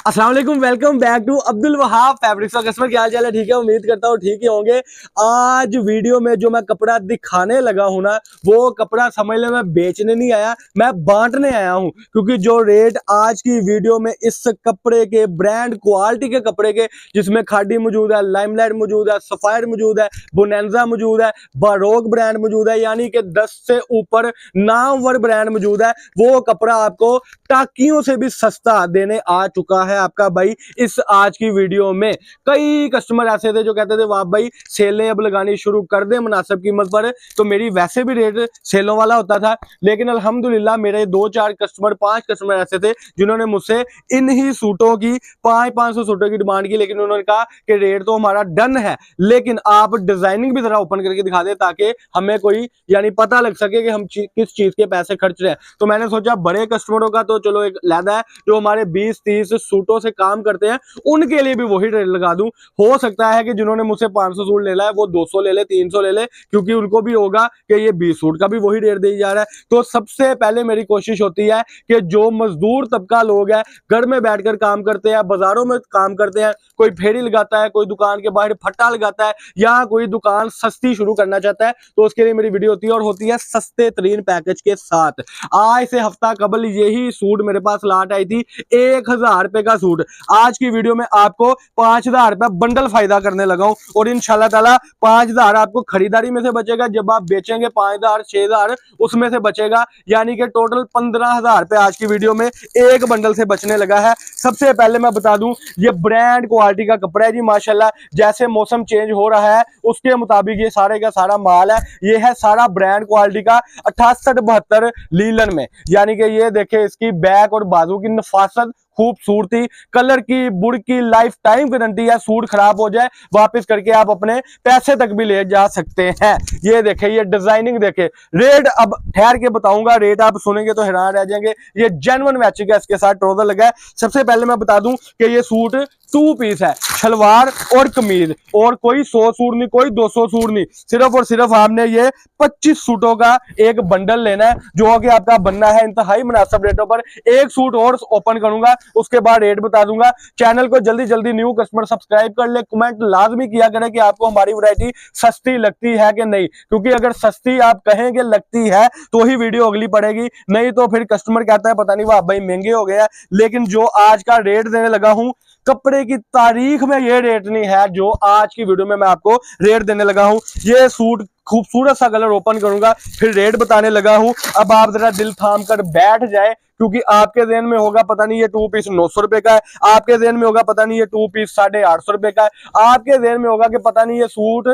अस्सलाम वालेकुम, welcome back to Abdul Wahab fabrics का कस्टमर। क्या हाल चाल है? ठीक है, उम्मीद करता हूँ ठीक ही होंगे। आज वीडियो में जो मैं कपड़ा दिखाने लगा हूँ ना, वो कपड़ा समझ ले मैं बेचने नहीं आया, मैं बांटने आया हूँ। क्योंकि जो रेट आज की वीडियो में इस कपड़े के, ब्रांड क्वालिटी के कपड़े के, जिसमें खादी मौजूद है, लाइमलाइट मौजूद है, सफायर मौजूद है, बोनेंजा मौजूद है, बारोक ब्रांड मौजूद है, यानी कि 10 से ऊपर नामवर ब्रांड मौजूद है। वो कपड़ा आपको टाकियों से भी सस्ता देने आ चुका है आपका भाई इस आज की वीडियो में। कई कस्टमर ऐसे थे जो कहते थे वाह भाई सेलें अब लगानी शुरू कर दे मुनासिब कीमत पर, तो मेरी वैसे भी रेट सेलों वाला होता था। लेकिन अल्हम्दुलिल्लाह मेरे 2-4 कस्टमर, 5 कस्टमर ऐसे थे जिन्होंने मुझसे इन ही सूटों की 500 सूटों की डिमांड की। लेकिन उन्होंने कहा कि रेट तो हमारा डन है, लेकिन आप डिजाइनिंग भी जरा ओपन करके दिखा दे ताकि हमें कोई यानी पता लग सके कि हम किस चीज के पैसे खर्च रहे हैं। तो मैंने सोचा बड़े कस्टमरों का तो चलो एक लहदा है, जो हमारे 20-30 सूटों से काम करते हैं उनके लिए भी वही रेट लगा दूं। हो सकता है कि जिन्होंने मुझसे 500 सूट ले ला है वो 200 ले ले, 300 ले ले, क्योंकि उनको भी होगा कि ये 20 सूट का भी वही रेट दे जा रहा है। तो सबसे पहले मेरी कोशिश होती है कि जो मजदूर तबका लोग हैं, घर में बैठकर काम करते हैं, बाजारों में काम करते हैं, कोई फेरी लगाता है, कोई दुकान के बाहर फट्टा लगाता है, या कोई दुकान सस्ती शुरू करना चाहता है, तो उसके लिए मेरी वीडियो होती है, और होती है सस्ते तरीन पैकेज के साथ। आज से हफ्ता कबल यही सूट मेरे पास लाट आई थी, 1000 रुपए का सूट। आज की वीडियो में आपको 5000 रुपए बंडल फायदा करने लगा हूं, और इंशाल्लाह ताला 5000 आपको खरीदारी में से बचेगा, जब आप बेचेंगे 5000 6000 उसमें से बचेगा, यानी कि टोटल 15000 रुपए आज की वीडियो में एक बंडल से बचने लगा है। सबसे पहले मैं बता दूं, ये ब्रांड क्वालिटी का कपड़ा है जी माशाल्लाह। जैसे मौसम चेंज हो रहा है उसके मुताबिक ये सारे का सारा माल है। ये है सारा ब्रांड क्वालिटी का 68-72 लीलन में, यानी कि ये देखे इसकी बैक और बाजू की नफासत, खूबसूरती, कलर की, बुड़ की लाइफ टाइम गारंटी है। सूट खराब हो जाए वापस करके आप अपने पैसे तक भी ले जा सकते हैं। ये देखे, ये डिजाइनिंग देखे। रेट अब ठहर के बताऊंगा, रेट आप सुनेंगे तो हैरान रह जाएंगे। ये जेन्युइन मैचिंग है, इसके साथ ट्राउजर लगा है। सबसे पहले मैं बता दूं कि ये सूट 2 पीस है, शलवार और कमीज, और कोई 100 सूट नहीं, कोई 200 सूट नहीं, सिर्फ और सिर्फ आपने ये 25 सूटों का एक बंडल लेना है, जो कि आपका बनना है इंतहाई मुनासिब रेटों पर। एक सूट और ओपन करूंगा, उसके बाद रेट बता दूंगा। चैनल को जल्दी जल्दी न्यू कस्टमर सब्सक्राइब कर ले, कमेंट लाजमी किया करें कि आपको हमारी वैरायटी सस्ती लगती है कि नहीं, क्योंकि अगर सस्ती आप कहेंगे लगती है तो ही वीडियो अगली पड़ेगी, नहीं तो फिर कस्टमर कहता है पता नहीं वाह भाई महंगे हो गया। लेकिन जो आज का रेट देने लगा हूं, कपड़े की तारीख में ये रेट नहीं है जो आज की वीडियो में मैं आपको रेट देने लगा हूं। ये सूट खूबसूरत सा कलर ओपन करूंगा, फिर रेट बताने लगा हूं। अब आप जरा दिल थाम कर बैठ जाए, क्योंकि आपके ज़हन में होगा पता नहीं ये 2 पीस 900 रुपए का है, आपके ज़हन में होगा पता नहीं ये 2 पीस 850 रुपए का है, आपके ज़हन में होगा कि पता नहीं ये सूट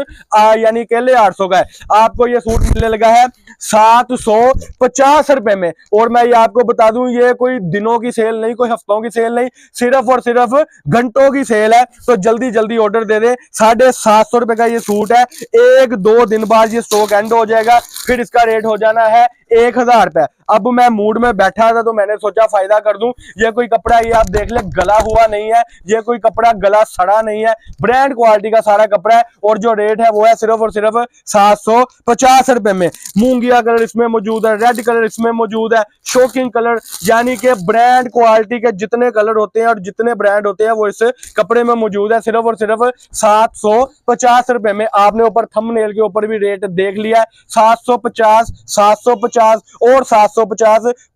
यानी केले 800 का है। आपको ये सूट मिलने लगा है 750 रुपए में। और मैं ये आपको बता दूं, ये कोई दिनों की सेल नहीं, कोई हफ्तों की सेल नहीं, सिर्फ और सिर्फ घंटों की सेल है। तो जल्दी जल्दी ऑर्डर दे दे। 750 रुपए का ये सूट है, 1-2 दिन बाद ये स्टॉक एंड हो जाएगा, फिर इसका रेट हो जाना है 1000 रुपए। अब मैं मूड में बैठा था तो मैंने सोचा फायदा कर दूं। ये कोई कपड़ा, ये आप देख ले, गला हुआ नहीं है, ये कोई कपड़ा गला सड़ा नहीं है, ब्रांड क्वालिटी का सारा कपड़ा है। और जो रेट है वो है सिर्फ और सिर्फ 750 रुपए में। मूंगिया कलर इसमें मौजूद है, रेड कलर इसमें मौजूद है, शोकिंग कलर, यानी कि ब्रांड क्वालिटी के जितने कलर होते हैं और जितने ब्रांड होते हैं वो इस कपड़े में मौजूद है। सिर्फ और सिर्फ 750 रुपए में। आपने ऊपर थंबनेल के ऊपर भी रेट देख लिया है, 750, 750 और 750।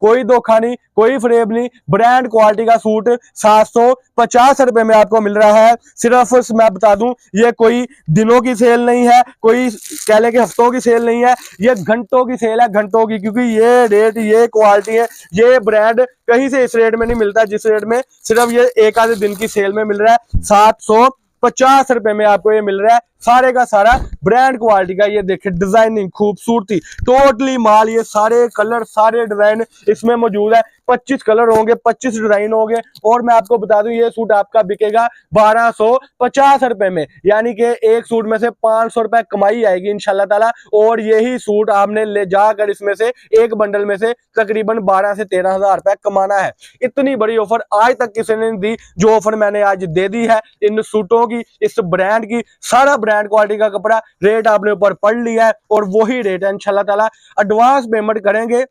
कोई धोखा नहीं, कोई फरेब नहीं, ब्रांड क्वालिटी का सूट 750 रुपए में आपको मिल रहा है। सिर्फ मैं बता दूं, ये कोई दिनों की सेल नहीं है, कोई कह ले कि हफ्तों की सेल नहीं है, ये घंटों की सेल है, घंटों की। क्योंकि ये रेट, ये क्वालिटी है, ये ब्रांड कहीं से इस रेट में नहीं मिलता जिस रेट में सिर्फ ये एक आधे दिन की सेल में मिल रहा है। 750 रुपए में आपको ये मिल रहा है, सारे का सारा ब्रांड क्वालिटी का। ये देखिए डिजाइनिंग, खूबसूरती, टोटली माल, ये सारे कलर, सारे डिजाइन इसमें मौजूद है। 25 कलर होंगे, 25 डिजाइन होंगे। और मैं आपको बता दूं, ये सूट आपका बिकेगा 1250 रुपए में, यानी कि एक सूट में से 500 रुपए कमाई आएगी इंशाल्लाह ताला। और यही सूट आपने ले जाकर इसमें से एक बंडल में से तकरीबन 12 से 13 हजार रुपए कमाना है। इतनी बड़ी ऑफर आज तक किसी ने नहीं दी जो ऑफर मैंने आज दे दी है इन सूटों की, इस ब्रांड की। सारा ब्रांड क्वालिटी का कपड़ा, रेट आपने ऊपर पढ़ लिया है और वही रेट है इंशाल्लाह ताला। एडवांस पेमेंट करेंगे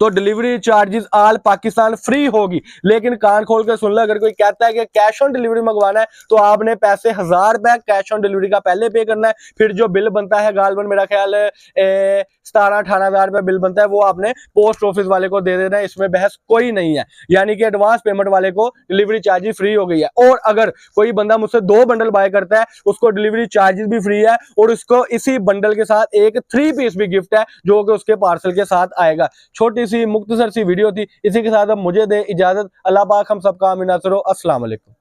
तो delivery charges all Pakistan free होगी। लेकिन कान खोल के सुन लो, अगर कोई कहता है कि कैश ऑन डिलीवरी मंगवाना है तो आपने पैसे 1000 रुपए कैश ऑन डिलीवरी का पहले पे करना है, फिर जो बिल बनता है गालबन मेरा ख्याल 17-18 हजार रुपए बिल बनता है, वो आपने पोस्ट ऑफिस वाले को दे देना है। इसमें बहस कोई नहीं है, यानी कि एडवांस पेमेंट वाले को डिलीवरी चार्जेस फ्री हो गई है। और अगर कोई बंदा मुझसे 2 बंडल बाय करता है उसको डिलीवरी चार्जेस भी फ्री है, और उसको इसी बंडल के साथ एक 3 पीस भी गिफ्ट है जो कि उसके पार्सल के साथ आएगा। छोटी सी मुख्तसर सी वीडियो थी, इसी के साथ अब मुझे दे इजाजत। अल्लाह पाक हम सबका आमीन नासिर हो। अस्सलाम वालेकुम।